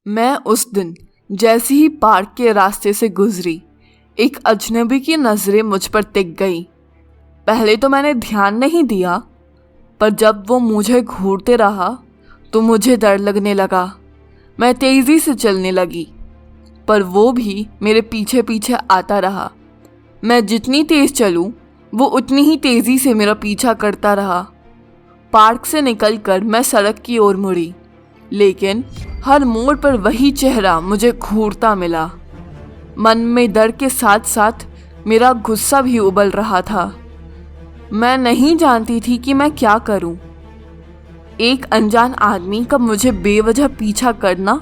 मैं उस दिन जैसे ही पार्क के रास्ते से गुजरी, एक अजनबी की नज़रें मुझ पर टिक गई। पहले तो मैंने ध्यान नहीं दिया, पर जब वो मुझे घूरते रहा तो मुझे डर लगने लगा। मैं तेज़ी से चलने लगी, पर वो भी मेरे पीछे पीछे आता रहा। मैं जितनी तेज़ चलूं, वो उतनी ही तेज़ी से मेरा पीछा करता रहा। पार्क से निकलकर मैं सड़क की ओर मुड़ी, लेकिन हर मोड़ पर वही चेहरा मुझे घूरता मिला। मन में डर के साथ साथ मेरा गुस्सा भी उबल रहा था। मैं नहीं जानती थी कि मैं क्या करूं। एक अनजान आदमी का मुझे बेवजह पीछा करना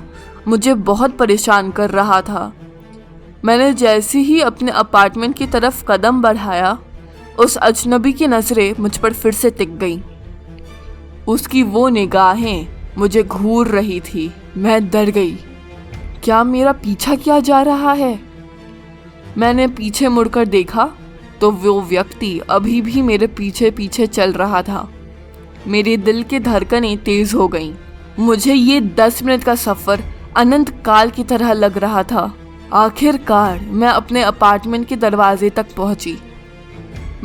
मुझे बहुत परेशान कर रहा था। मैंने जैसे ही अपने अपार्टमेंट की तरफ कदम बढ़ाया, उस अजनबी की नज़रें मुझ पर फिर से टिक गईं। उसकी वो निगाहें मुझे घूर रही थी। मैं डर गई। क्या मेरा पीछा किया जा रहा है? मैंने पीछे मुड़कर देखा तो वो व्यक्ति अभी भी मेरे पीछे पीछे चल रहा था। मेरे दिल की धड़कनें तेज हो गईं। मुझे ये 10 मिनट का सफ़र अनंत काल की तरह लग रहा था। आखिरकार मैं अपने अपार्टमेंट के दरवाजे तक पहुंची।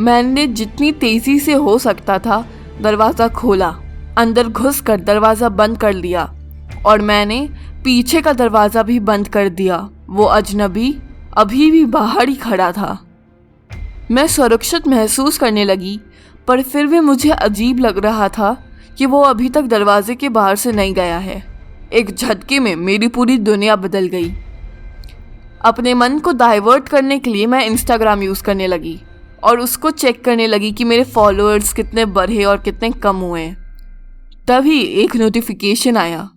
मैंने जितनी तेज़ी से हो सकता था दरवाज़ा खोला, अंदर घुसकर दरवाज़ा बंद कर लिया और मैंने पीछे का दरवाज़ा भी बंद कर दिया। वो अजनबी अभी भी बाहर ही खड़ा था। मैं सुरक्षित महसूस करने लगी, पर फिर भी मुझे अजीब लग रहा था कि वो अभी तक दरवाजे के बाहर से नहीं गया है। एक झटके में मेरी पूरी दुनिया बदल गई। अपने मन को डाइवर्ट करने के लिए मैं इंस्टाग्राम यूज़ करने लगी और उसको चेक करने लगी कि मेरे फॉलोअर्स कितने बढ़े और कितने कम हुए। तभी एक नोटिफिकेशन आया,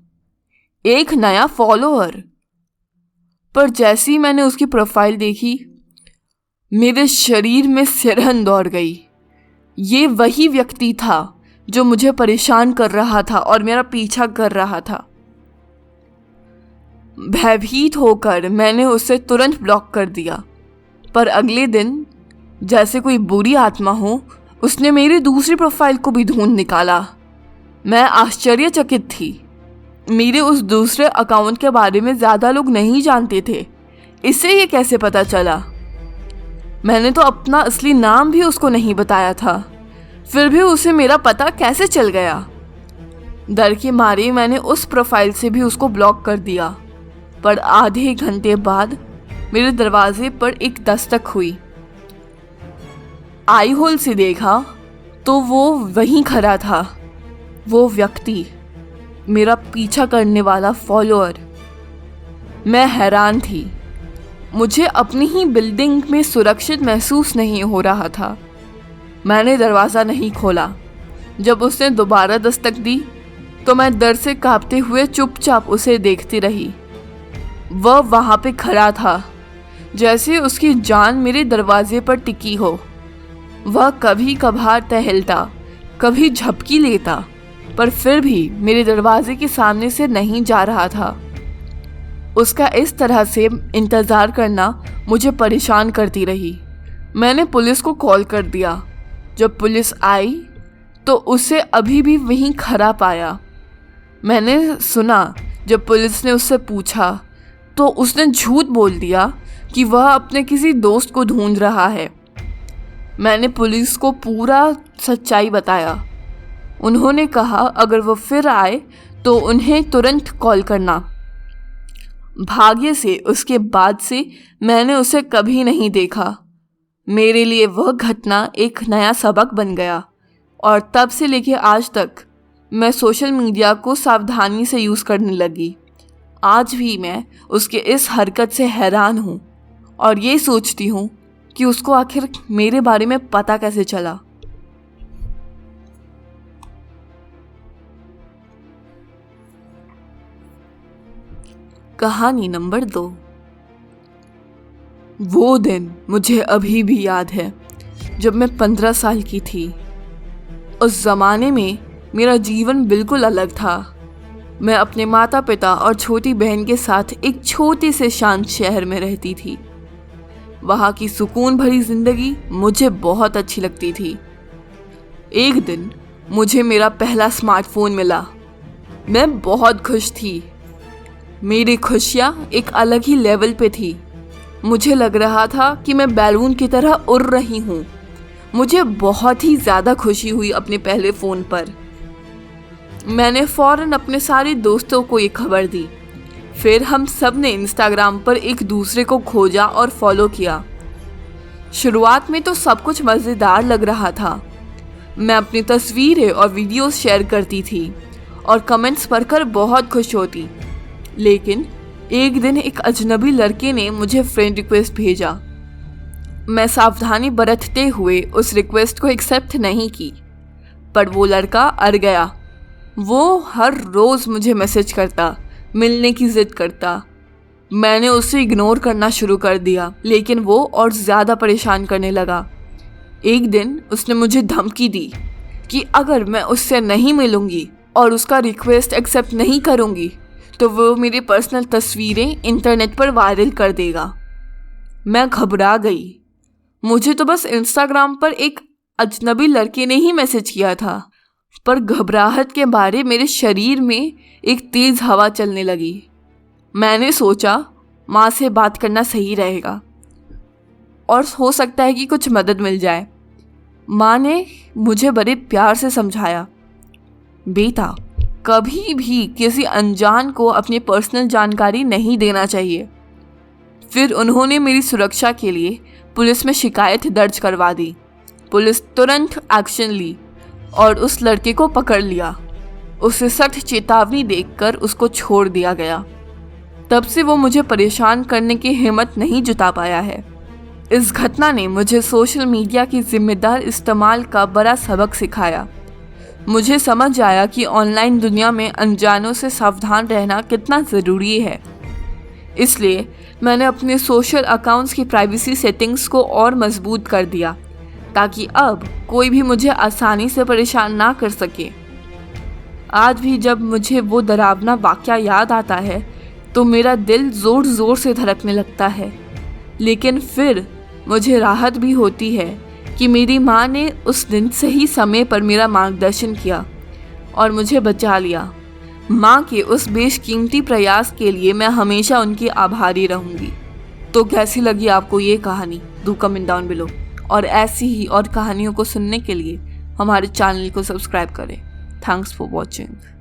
एक नया फॉलोअर। पर जैसे ही मैंने उसकी प्रोफाइल देखी, मेरे शरीर में सिरहन दौड़ गई। ये वही व्यक्ति था जो मुझे परेशान कर रहा था और मेरा पीछा कर रहा था। भयभीत होकर मैंने उसे तुरंत ब्लॉक कर दिया, पर अगले दिन जैसे कोई बुरी आत्मा हो, उसने मेरी दूसरी प्रोफाइल को भी ढूंढ निकाला। मैं आश्चर्यचकित थी। मेरे उस दूसरे अकाउंट के बारे में ज़्यादा लोग नहीं जानते थे। इससे ये कैसे पता चला? मैंने तो अपना असली नाम भी उसको नहीं बताया था, फिर भी उसे मेरा पता कैसे चल गया? डर के मारे मैंने उस प्रोफाइल से भी उसको ब्लॉक कर दिया। पर आधे घंटे बाद मेरे दरवाजे पर एक दस्तक हुई। आई होल से देखा तो वो वहीं खड़ा था। वो व्यक्ति, मेरा पीछा करने वाला फॉलोअर। मैं हैरान थी। मुझे अपनी ही बिल्डिंग में सुरक्षित महसूस नहीं हो रहा था। मैंने दरवाज़ा नहीं खोला। जब उसने दोबारा दस्तक दी तो मैं डर से कांपते हुए चुपचाप उसे देखती रही। वह वहाँ पे खड़ा था, जैसे उसकी जान मेरे दरवाजे पर टिकी हो। वह कभी कभार टहलता, कभी झपकी लेता, पर फिर भी मेरे दरवाजे के सामने से नहीं जा रहा था। उसका इस तरह से इंतज़ार करना मुझे परेशान करती रही। मैंने पुलिस को कॉल कर दिया। जब पुलिस आई तो उसे अभी भी वहीं खड़ा पाया। मैंने सुना जब पुलिस ने उससे पूछा तो उसने झूठ बोल दिया कि वह अपने किसी दोस्त को ढूंढ रहा है। मैंने पुलिस को पूरा सच्चाई बताया। उन्होंने कहा अगर वो फिर आए तो उन्हें तुरंत कॉल करना। भाग्य से उसके बाद से मैंने उसे कभी नहीं देखा। मेरे लिए वह घटना एक नया सबक बन गया और तब से लेकर आज तक मैं सोशल मीडिया को सावधानी से यूज़ करने लगी। आज भी मैं उसके इस हरकत से हैरान हूँ और ये सोचती हूँ कि उसको आखिर मेरे बारे में पता कैसे चला। कहानी नंबर 2। वो दिन मुझे अभी भी याद है जब मैं 15 साल की थी। उस ज़माने में मेरा जीवन बिल्कुल अलग था। मैं अपने माता पिता और छोटी बहन के साथ एक छोटे से शांत शहर में रहती थी। वहाँ की सुकून भरी ज़िंदगी मुझे बहुत अच्छी लगती थी। एक दिन मुझे मेरा पहला स्मार्टफोन मिला। मैं बहुत खुश थी। मेरी खुशियाँ एक अलग ही लेवल पे थी। मुझे लग रहा था कि मैं बैलून की तरह उड़ रही हूँ। मुझे बहुत ही ज़्यादा खुशी हुई अपने पहले फ़ोन पर। मैंने फ़ौरन अपने सारे दोस्तों को ये खबर दी। फिर हम सब ने इंस्टाग्राम पर एक दूसरे को खोजा और फॉलो किया। शुरुआत में तो सब कुछ मज़ेदार लग रहा था। मैं अपनी तस्वीरें और वीडियोस शेयर करती थी और कमेंट्स पढ़कर बहुत खुश होती। लेकिन एक दिन एक अजनबी लड़के ने मुझे फ्रेंड रिक्वेस्ट भेजा। मैं सावधानी बरतते हुए उस रिक्वेस्ट को एक्सेप्ट नहीं की, पर वो लड़का अड़ गया। वो हर रोज़ मुझे मैसेज करता, मिलने की ज़िद करता। मैंने उसे इग्नोर करना शुरू कर दिया, लेकिन वो और ज़्यादा परेशान करने लगा। एक दिन उसने मुझे धमकी दी कि अगर मैं उससे नहीं मिलूंगी और उसका रिक्वेस्ट एक्सेप्ट नहीं करूंगी तो वो मेरी पर्सनल तस्वीरें इंटरनेट पर वायरल कर देगा। मैं घबरा गई। मुझे तो बस इंस्टाग्राम पर एक अजनबी लड़के ने ही मैसेज किया था, पर घबराहट के बारे मेरे शरीर में एक तेज़ हवा चलने लगी। मैंने सोचा माँ से बात करना सही रहेगा और हो सकता है कि कुछ मदद मिल जाए। माँ ने मुझे बड़े प्यार से समझाया, बेटा कभी भी किसी अनजान को अपनी पर्सनल जानकारी नहीं देना चाहिए। फिर उन्होंने मेरी सुरक्षा के लिए पुलिस में शिकायत दर्ज करवा दी। पुलिस तुरंत एक्शन ली और उस लड़के को पकड़ लिया। उसे सख्त चेतावनी देकर उसको छोड़ दिया गया। तब से वो मुझे परेशान करने की हिम्मत नहीं जुटा पाया है। इस घटना ने मुझे सोशल मीडिया की जिम्मेदार इस्तेमाल का बड़ा सबक सिखाया। मुझे समझ आया कि ऑनलाइन दुनिया में अनजानों से सावधान रहना कितना ज़रूरी है। इसलिए मैंने अपने सोशल अकाउंट्स की प्राइवेसी सेटिंग्स को और मजबूत कर दिया, ताकि अब कोई भी मुझे आसानी से परेशान ना कर सके। आज भी जब मुझे वो डरावना वाक़या याद आता है तो मेरा दिल ज़ोर ज़ोर से धड़कने लगता है। लेकिन फिर मुझे राहत भी होती है कि मेरी माँ ने उस दिन सही समय पर मेरा मार्गदर्शन किया और मुझे बचा लिया। माँ के उस बेशकीमती प्रयास के लिए मैं हमेशा उनकी आभारी रहूँगी। तो कैसी लगी आपको ये कहानी? Do comment down below. और ऐसी ही और कहानियों को सुनने के लिए हमारे चैनल को सब्सक्राइब करें। Thanks for watching.